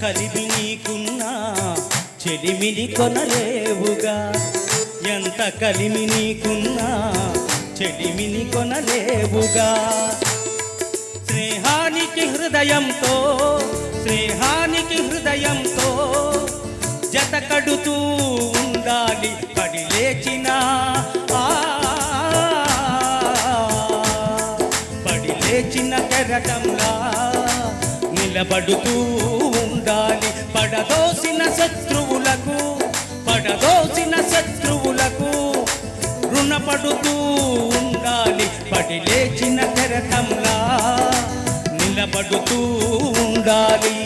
కలిమి నీకున్నా చెలిమిని కొనలేవుగా, ఎంత కలిమి నీకున్నా చెలిమిని కొనలేవుగా. స్నేహానికి హృదయంతో జత కడుతూ ఉండాలి పడి లేచిన కెరటంలా నిలబడుతూ ఉండాలి. పడదోసిన శత్రువులకు రుణపడుతూ ఉండాలి. పడి లేచిన కెరటంలా నిలబడుతూ ఉండాలి.